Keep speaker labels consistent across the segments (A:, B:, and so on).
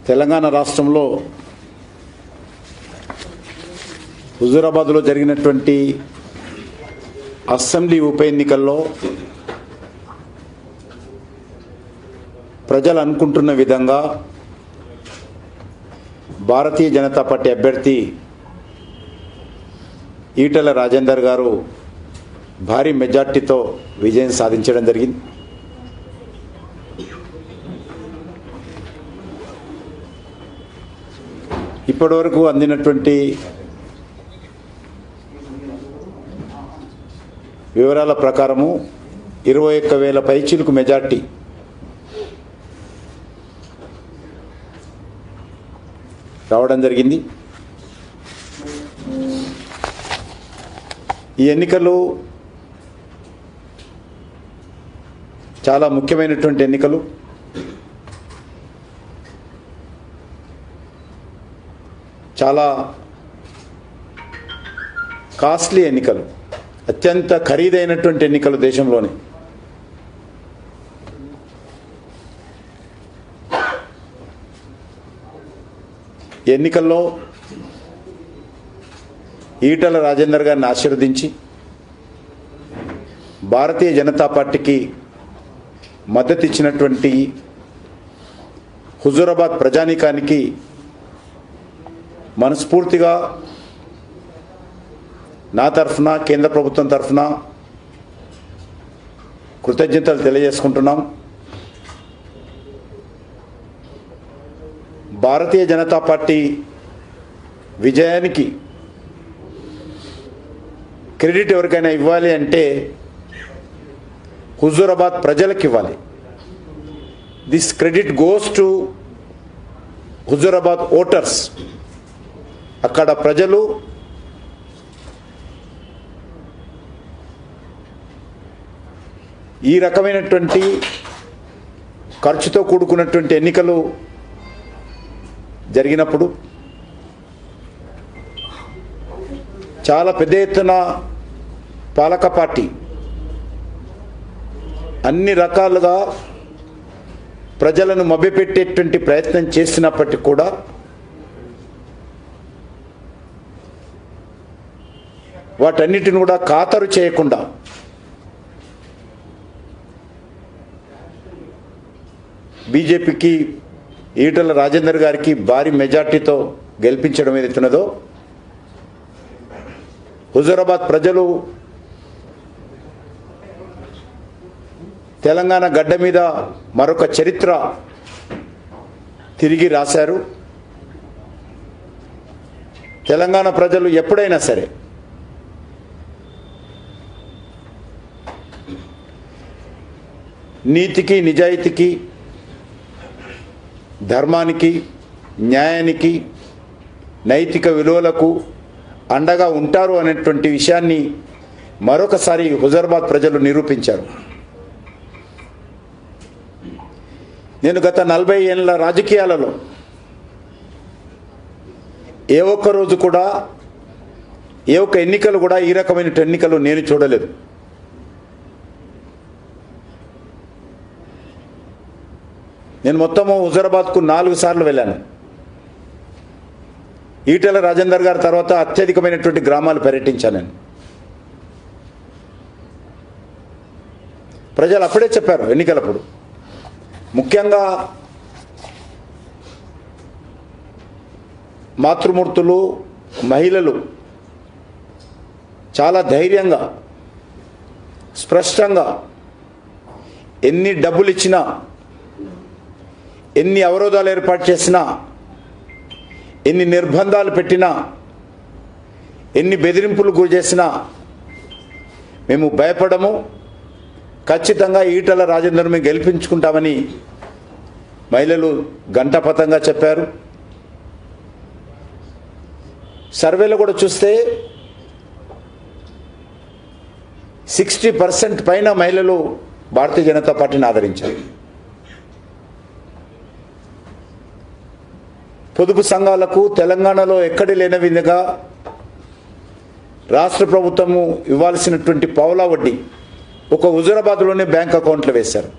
A: తెలంగాణ రాష్ట్రంలో హుజూరాబాద్లో జరిగినటువంటి అసెంబ్లీ ఉప ఎన్నికల్లో ప్రజలు అనుకుంటున్న విధంగా భారతీయ జనతా పార్టీ అభ్యర్థి ఈటెల రాజేందర్ గారు భారీ మెజార్టీతో విజయం సాధించడం జరిగింది. ఇప్పటివరకు అందినటువంటి వివరాల ప్రకారము 21,000 పైచిలుకు మెజార్టీ రావడం జరిగింది. ఈ ఎన్నికలు చాలా ముఖ్యమైనటువంటి ఎన్నికలు. చాలా కాస్ట్లీ ఎన్నికలు, అత్యంత ఖరీదైనటువంటి ఎన్నికలు దేశంలోని. ఎన్నికల్లో ఈటెల రాజేందర్ గారిని ఆశీర్వదించి భారతీయ జనతా పార్టీకి మద్దతు ఇచ్చినటువంటి హుజూరాబాద్ ప్రజానీకానికి మనస్ఫూర్తిగా నా తరఫున, కేంద్ర ప్రభుత్వం తరఫున కృతజ్ఞతలు తెలియజేసుకుంటున్నాం. భారతీయ జనతా పార్టీ విజయానికి క్రెడిట్ ఎవరికైనా ఇవ్వాలి అంటే హుజూరాబాద్ ప్రజలకు ఇవ్వాలి. This credit goes to Huzurabad voters. అక్కడ ప్రజలు ఈ రకమైనటువంటి ఖర్చుతో కూడుకున్నటువంటి ఎన్నికలు జరిగినప్పుడు చాలా పెద్ద ఎత్తున పాలక పార్టీ అన్ని రకాలుగా ప్రజలను మభ్యపెట్టేటువంటి ప్రయత్నం చేసినప్పటికీ కూడా వాటన్నిటిని కూడా ఖాతరు చేయకుండా బీజేపీకి ఈటెల రాజేందర్ గారికి భారీ మెజార్టీతో గెలిపించడం ఏదైతున్నదో, హుజూరాబాద్ ప్రజలు తెలంగాణ గడ్డ మీద మరొక చరిత్ర తిరిగి రాశారు. తెలంగాణ ప్రజలు ఎప్పుడైనా సరే నీతికి, నిజాయితీకి, ధర్మానికి, న్యాయానికి, నైతిక విలువలకు అండగా ఉంటారు అనేటువంటి విషయాన్ని మరొకసారి హుజూరాబాద్ ప్రజలు నిరూపించారు. నేను గత 40 ఏళ్ళ రాజకీయాలలో ఏ ఒక్క రోజు కూడా, ఏ ఒక్క ఎన్నికలు కూడా ఈ రకమైన ఎన్నికలు నేను చూడలేదు. నేను మొత్తము హుజూరాబాద్కు 4 సార్లు వెళ్ళాను. ఈటెల రాజేందర్ గారి తర్వాత అత్యధికమైనటువంటి గ్రామాలు పర్యటించాను నేను. ప్రజలు అప్పుడే చెప్పారు ఎన్నికలప్పుడు, ముఖ్యంగా మాతృమూర్తులు, మహిళలు చాలా ధైర్యంగా, స్పష్టంగా ఎన్ని డబ్బులు ఇచ్చినా, ఎన్ని అవరోధాలు ఏర్పాటు చేసినా, ఎన్ని నిర్బంధాలు పెట్టినా, ఎన్ని బెదిరింపులు గురి చేసినా మేము భయపడము, ఖచ్చితంగా ఈటెల రాజేందర్ మేము గెలిపించుకుంటామని మహిళలు గంటపథంగా చెప్పారు. సర్వేలో కూడా చూస్తే 60% పైన మహిళలు భారతీయ జనతా పార్టీని ఆదరించారు. పొదుపు సంఘాలకు తెలంగాణలో ఎక్కడి లేని విధంగా రాష్ట్ర ప్రభుత్వము ఇవ్వాల్సినటువంటి పావలా వడ్డీ ఒక హుజూరాబాద్లోనే బ్యాంక్ అకౌంట్లో వేశారు.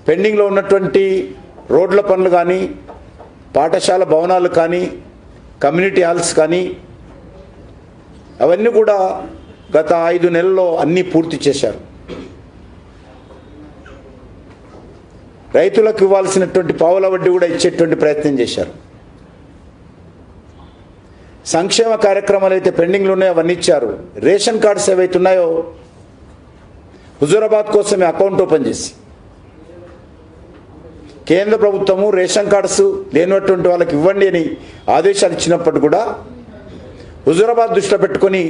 A: పెండింగ్లో ఉన్నటువంటి రోడ్ల పనులు కానీ, పాఠశాల భవనాలు కానీ, కమ్యూనిటీ హాల్స్ కానీ అవన్నీ కూడా గత 5 నెలల్లో అన్నీ పూర్తి చేశారు. రైతులకు ఇవ్వాల్సినటువంటి పావుల వడ్డీ కూడా ఇచ్చేటువంటి ప్రయత్నం చేశారు. సంక్షేమ కార్యక్రమాలు అయితే పెండింగ్లు ఉన్నాయో అవన్నీ ఇచ్చారు. రేషన్ కార్డ్స్ ఏవైతే ఉన్నాయో హుజూరాబాద్ కోసమే అకౌంట్ ఓపెన్ చేసి కేంద్ర ప్రభుత్వము రేషన్ కార్డ్స్ లేనటువంటి వాళ్ళకి ఇవ్వండి అని ఆదేశాలు ఇచ్చినప్పుడు కూడా హుజూరాబాద్ దృష్టిలో పెట్టుకొని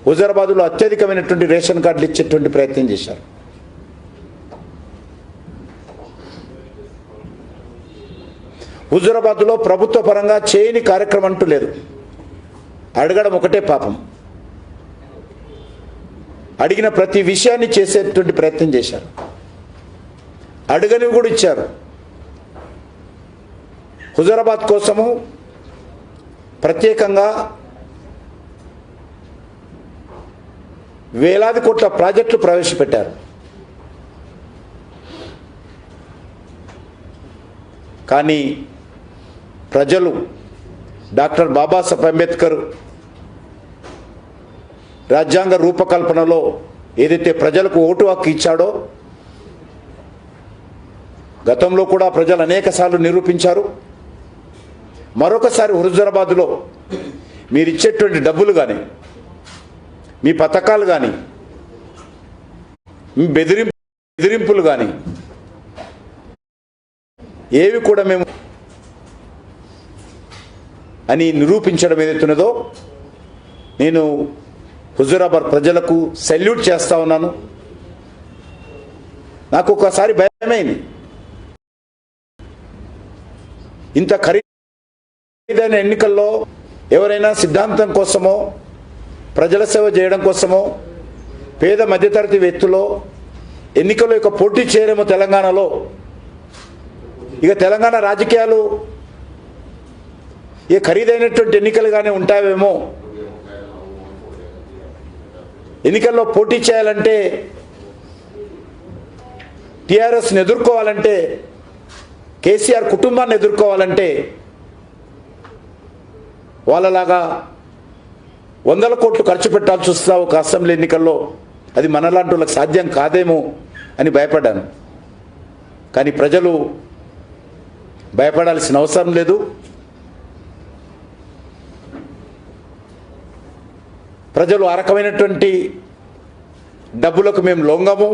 A: హుజూరాబాద్లో అత్యధికమైనటువంటి రేషన్ కార్డులు ఇచ్చేటువంటి ప్రయత్నం చేశారు. హుజూరాబాద్లో ప్రభుత్వ పరంగా చేయని కార్యక్రమం అంటూ లేదు. అడగడం ఒకటే పాపం. అడిగిన ప్రతి విషయాన్ని చేసేటువంటి ప్రయత్నం చేశారు. అడగనివి కూడా ఇచ్చారు. హుజూరాబాద్ కోసము ప్రత్యేకంగా వేలాది కోట్ల ప్రాజెక్టులు ప్రవేశపెట్టారు. కానీ ప్రజలు డాక్టర్ బాబాసాహెబ్ అంబేద్కర్ రాజ్యాంగ రూపకల్పనలో ఏదైతే ప్రజలకు ఓటు హక్కు ఇచ్చాడో గతంలో కూడా ప్రజలు అనేక సార్లు నిరూపించారు. మరొకసారి హుజూరాబాద్లో మీరు ఇచ్చేటువంటి డబ్బులు కానీ, మీ పథకాలు కానీ, మీ బెదిరింపులు కానీ ఏవి కూడా మేము అని నిరూపించడం ఏదైతున్నదో నేను హుజూరాబాద్ ప్రజలకు సెల్యూట్ చేస్తా ఉన్నాను. నాకు ఒకసారి భయమైంది. ఇంత ఖరీదైన ఎన్నికల్లో ఎవరైనా సిద్ధాంతం కోసమో ప్రజల సేవ చేయడం కోసమో పేద మధ్యతరగతి వ్యక్తులు ఎన్నికల్లో ఇక పోటీ చేయరేమో తెలంగాణలో. ఇక తెలంగాణ రాజకీయాలు ఇక ఖరీదైనటువంటి ఎన్నికలుగానే ఉంటాయేమో. ఎన్నికల్లో పోటీ చేయాలంటే, టీఆర్ఎస్ని ఎదుర్కోవాలంటే, కేసీఆర్ కుటుంబాన్ని ఎదుర్కోవాలంటే వాళ్ళలాగా 100 కోట్లు ఖర్చు పెట్టాల్సి వస్తా ఒక అసెంబ్లీ ఎన్నికల్లో. అది మనలాంటి వాళ్ళకి సాధ్యం కాదేమో అని భయపడ్డాను. కానీ ప్రజలు భయపడాల్సిన అవసరం లేదు. ప్రజలు ఆ రకమైనటువంటి డబ్బులకు మేము లొంగము,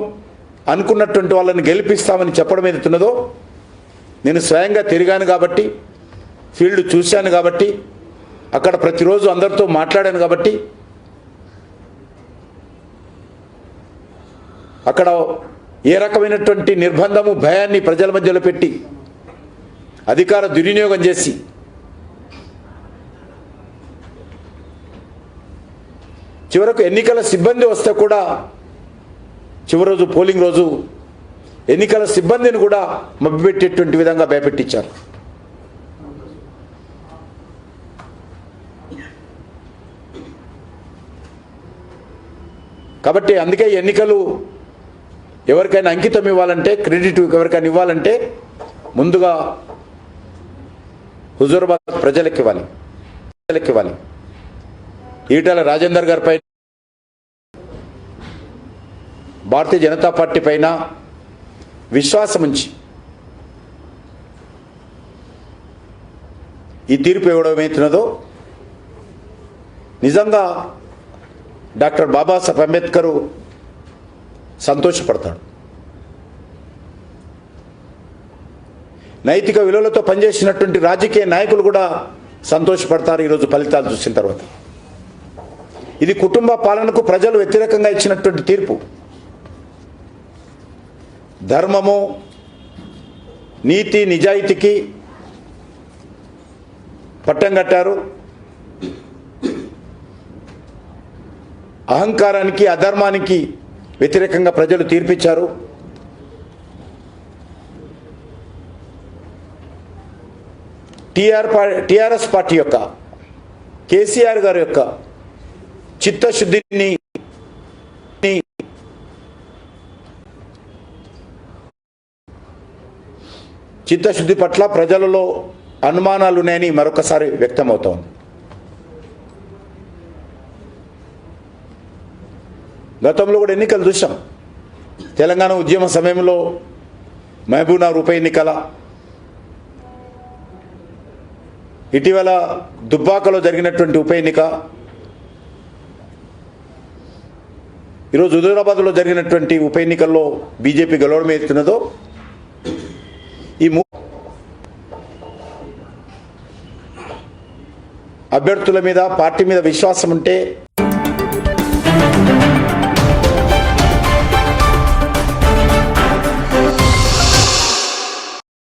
A: అనుకున్నటువంటి వాళ్ళని గెలిపిస్తామని చెప్పడం ఏదైతున్నదో నేను స్వయంగా తిరిగాను కాబట్టి, ఫీల్డ్ చూశాను కాబట్టి, అక్కడ ప్రతిరోజు అందరితో మాట్లాడాను కాబట్టి అక్కడ ఏ రకమైనటువంటి నిర్బంధము, భయాన్ని ప్రజల మధ్యలో పెట్టి అధికార దుర్వినియోగం చేసి చివరకు ఎన్నికల సిబ్బంది వస్తే కూడా చివరి రోజు పోలింగ్ రోజు ఎన్నికల సిబ్బందిని కూడా మభ్యపెట్టేటువంటి విధంగా భయపెట్టించారు. కాబట్టి అందుకే ఎన్నికలు ఎవరికైనా అంకితం ఇవ్వాలంటే, క్రెడిట్ ఎవరికైనా ఇవ్వాలంటే ముందుగా హుజూరాబాద్ ప్రజలకు ఇవ్వాలి. ఈటల రాజేందర్ గారిపై, భారతీయ జనతా పార్టీ పైన విశ్వాసం ఉంచి ఈ తీర్పు ఇవ్వడం ఏమవుతున్నదో నిజంగా డాక్టర్ బాబాసాహెబ్ అంబేద్కర్ సంతోషపడతాడు. నైతిక విలువలతో పనిచేసినటువంటి రాజకీయ నాయకులు కూడా సంతోషపడతారు ఈరోజు ఫలితాలు చూసిన తర్వాత. ఇది కుటుంబ పాలనకు ప్రజలు వ్యతిరేకంగా ఇచ్చినటువంటి తీర్పు. ధర్మము, నీతి, నిజాయితీకి పట్టం కట్టారు. అహంకారానికి, అధర్మానికి వ్యతిరేకంగా ప్రజలు తీర్పిచ్చారు. టిఆర్ఎస్ పార్టీ యొక్క, కేసీఆర్ గారి యొక్క చిత్తశుద్ధిని చిత్తశుద్ధి పట్ల ప్రజలలో అనుమానాలు ఉన్నాయని మరొకసారి వ్యక్తమవుతోంది. గతంలో కూడా ఎన్నికలు చూసాం. తెలంగాణ ఉద్యమ సమయంలో మహబూబ్నగర్ ఉప ఎన్నికల, ఇటీవల దుబ్బాకలో జరిగినటువంటి ఉప ఎన్నిక, ఈరోజు హుజూరాబాద్లో జరిగినటువంటి ఉప ఎన్నికల్లో బీజేపీ గెలవడం ఎత్తున్నదో ఈ అభ్యర్థుల మీద పార్టీ మీద విశ్వాసం ఉంటే